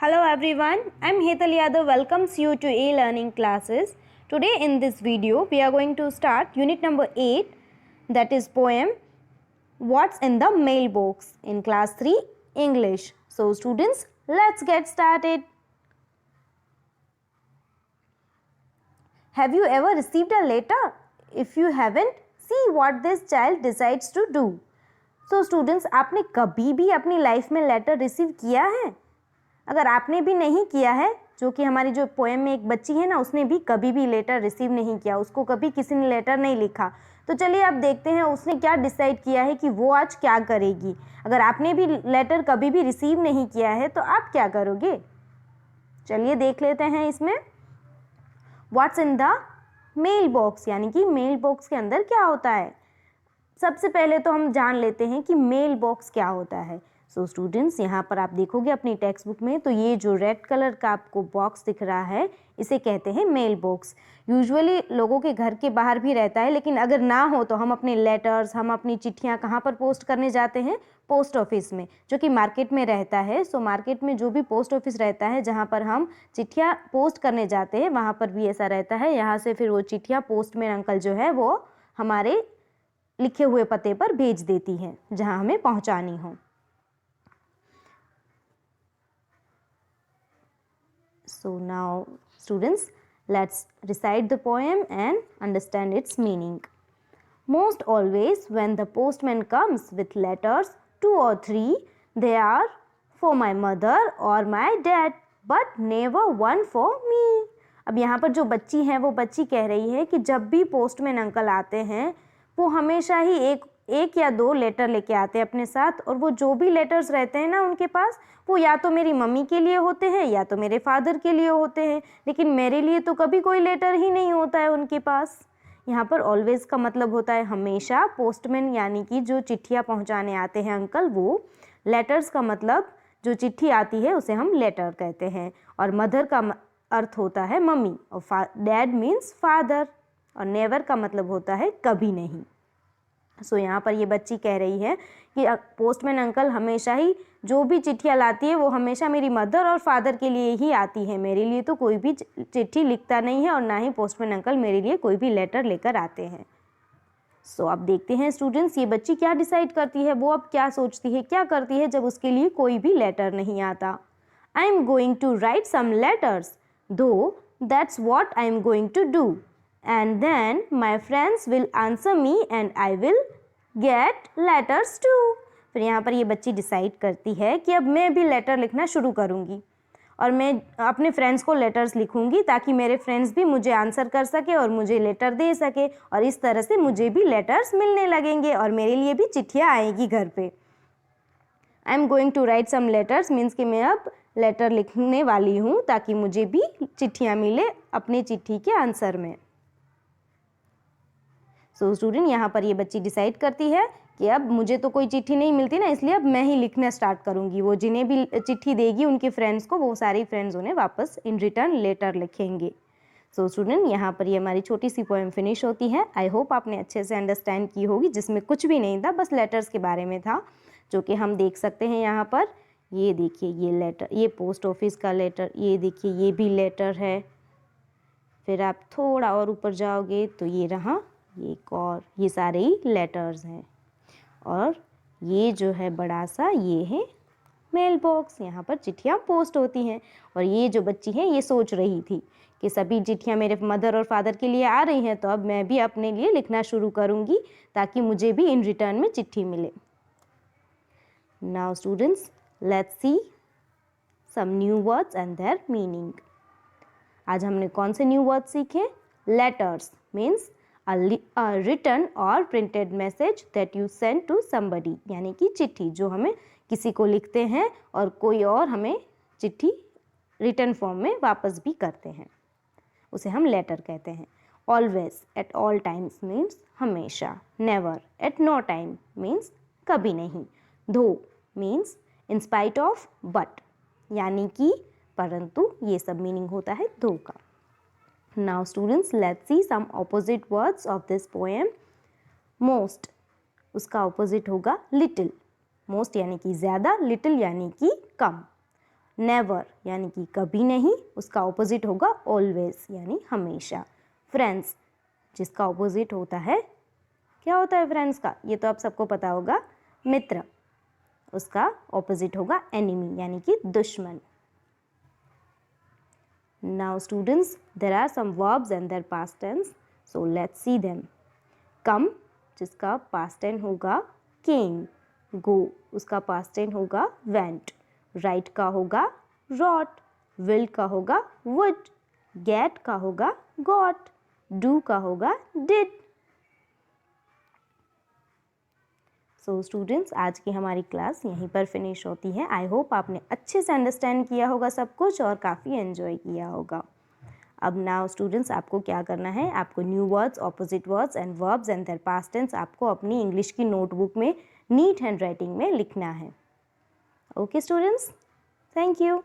Hello everyone, I am Hetal Yadav welcomes you to e-learning classes. Today in this video we are going to start unit number 8, that is poem What's in the Mailbox in class 3 English. So students, let's get started. Have you ever received a letter? If you haven't, see what this child decides to do. So students, आपने कभी भी अपनी life में letter receive किया है? अगर आपने भी नहीं किया है, जो कि हमारी जो पोएम में एक बच्ची है ना, उसने भी कभी भी लेटर रिसीव नहीं किया, उसको कभी किसी ने लेटर नहीं लिखा, तो चलिए आप देखते हैं उसने क्या डिसाइड किया है कि वो आज क्या करेगी। अगर आपने भी लेटर कभी भी रिसीव नहीं किया है तो आप क्या करोगे, चलिए देख लेते हैं इसमें। What's in the mail box, यानी कि मेल बॉक्स के अंदर क्या होता है। सबसे पहले तो हम जान लेते हैं कि मेल बॉक्स क्या होता है। सो स्टूडेंट्स, यहाँ पर आप देखोगे अपनी टेक्स्ट बुक में, तो ये जो रेड कलर का आपको बॉक्स दिख रहा है, इसे कहते हैं मेल बॉक्स। यूजुअली लोगों के घर के बाहर भी रहता है, लेकिन अगर ना हो तो हम अपने लेटर्स, हम अपनी चिट्ठियाँ कहाँ पर पोस्ट करने जाते हैं? पोस्ट ऑफिस में, जो कि मार्केट में रहता है। सो मार्केट में जो भी पोस्ट ऑफिस रहता है, जहाँ पर हम चिट्ठियाँ पोस्ट करने जाते हैं, वहाँ पर भी ऐसा रहता है। यहाँ से फिर वो चिट्ठियाँ पोस्टमैन अंकल जो है वो हमारे लिखे हुए पते पर भेज देती हैं, जहाँ हमें पहुँचानी हो। So now students, let's recite the poem and understand its meaning. Most always when the postman comes with letters, 2 or 3, they are for my mother or my dad, but never one for me. अब यहाँ पर जो बच्ची है वो बच्ची कह रही है कि जब भी पोस्टमैन अंकल आते हैं वो हमेशा ही एक या दो लेटर लेके आते हैं अपने साथ, और वो जो भी लेटर्स रहते हैं ना उनके पास, वो या तो मेरी मम्मी के लिए होते हैं या तो मेरे फादर के लिए होते हैं, लेकिन मेरे लिए तो कभी कोई लेटर ही नहीं होता है उनके पास। यहाँ पर ऑलवेज का मतलब होता है हमेशा। पोस्टमैन यानी कि जो चिट्ठियाँ पहुँचाने आते हैं अंकल, वो। लेटर्स का मतलब जो चिट्ठी आती है उसे हम लेटर कहते हैं, और मदर का अर्थ होता है मम्मी, और डैड मीन्स फादर, और नेवर का मतलब होता है कभी नहीं। सो यहाँ पर ये बच्ची कह रही है कि पोस्टमैन अंकल हमेशा ही जो भी चिट्ठियाँ लाती है वो हमेशा मेरी मदर और फादर के लिए ही आती है, मेरे लिए तो कोई भी चिट्ठी लिखता नहीं है, और ना ही पोस्टमैन अंकल मेरे लिए कोई भी लेटर लेकर आते हैं। सो अब देखते हैं स्टूडेंट्स, ये बच्ची क्या डिसाइड करती है, वो अब क्या सोचती है, क्या करती है जब उसके लिए कोई भी लेटर नहीं आता। I am going to write some letters, though that's what I am going to do, and then my friends will answer me and I will get letters too. फिर यहाँ पर ये बच्ची डिसाइड करती है कि अब मैं भी लेटर लिखना शुरू करूँगी, और मैं अपने फ्रेंड्स को लेटर्स लिखूँगी ताकि मेरे फ्रेंड्स भी मुझे आंसर कर सके और मुझे लेटर दे सके, और इस तरह से मुझे भी लेटर्स मिलने लगेंगे और मेरे लिए भी चिट्ठियाँ आएगी घर पे। I am going to write some letters means कि मैं अब लेटर लिखने वाली हूँ ताकि मुझे भी चिट्ठियाँ मिले अपनी चिट्ठी के आंसर में। सो स्टूडेंट, यहाँ पर ये बच्ची डिसाइड करती है कि अब मुझे तो कोई चिट्ठी नहीं मिलती ना, इसलिए अब मैं ही लिखना स्टार्ट करूँगी। वो जिन्हें भी चिट्ठी देगी उनके फ्रेंड्स को, वो सारी फ्रेंड्स उन्हें वापस इन रिटर्न लेटर लिखेंगे। सो स्टूडेंट, यहाँ पर ये हमारी छोटी सी पोएम फिनिश होती है। आई होप आपने अच्छे से अंडरस्टैंड की होगी, जिसमें कुछ भी नहीं था, बस लेटर्स के बारे में था, जो कि हम देख सकते हैं यहाँ पर। ये देखिए, ये लेटर, ये पोस्ट ऑफिस का लेटर, ये देखिए ये भी लेटर है। फिर आप थोड़ा और ऊपर जाओगे तो ये रहा, ये एक और, ये सारे ही लेटर्स हैं। और ये जो है बड़ा सा, ये है मेल बॉक्स, यहाँ पर चिट्ठियाँ पोस्ट होती हैं। और ये जो बच्ची है ये सोच रही थी कि सभी चिट्ठियाँ मेरे मदर और फादर के लिए आ रही हैं, तो अब मैं भी अपने लिए लिखना शुरू करूँगी ताकि मुझे भी इन रिटर्न में चिट्ठी मिले। Now students, let's see some new words and their meaning. आज हमने कौन से न्यू वर्ड्स सीखे? Letters means a written or printed message that you send to somebody, यानी कि चिट्ठी जो हमें किसी को लिखते हैं और कोई और हमें चिट्ठी रिटर्न फॉर्म में वापस भी करते हैं, उसे हम लेटर कहते हैं। Always at all times means हमेशा। Never at no time means कभी नहीं। Though means in spite of, but यानी कि परंतु, ये सब मीनिंग होता है दो का। Now students, let's see some opposite words of this poem. Most, उसका opposite होगा little. Most यानी कि ज़्यादा, little यानी कि कम। नेवर यानी कि कभी नहीं, उसका ऑपोजिट होगा ऑलवेज यानी हमेशा। फ्रेंड्स जिसका ऑपोजिट होता है, क्या होता है फ्रेंड्स का, ये तो आप सबको पता होगा, मित्र, उसका ऑपोजिट होगा एनिमी यानी कि दुश्मन। Now students, there are some verbs and their past tense, so let's see them. Come जिसका past tense होगा came, go उसका past tense होगा went, write का होगा wrote, will का होगा would, get का होगा got, do का होगा did। सो स्टूडेंट्स आज की हमारी क्लास यहीं पर फिनिश होती है। आई होप आपने अच्छे से अंडरस्टैंड किया होगा सब कुछ और काफ़ी एंजॉय किया होगा। अब नाउ स्टूडेंट्स आपको क्या करना है, आपको new words, opposite words and verbs and their past tense आपको अपनी इंग्लिश की नोटबुक में नीट हैंड राइटिंग में लिखना है। Okay students, thank you.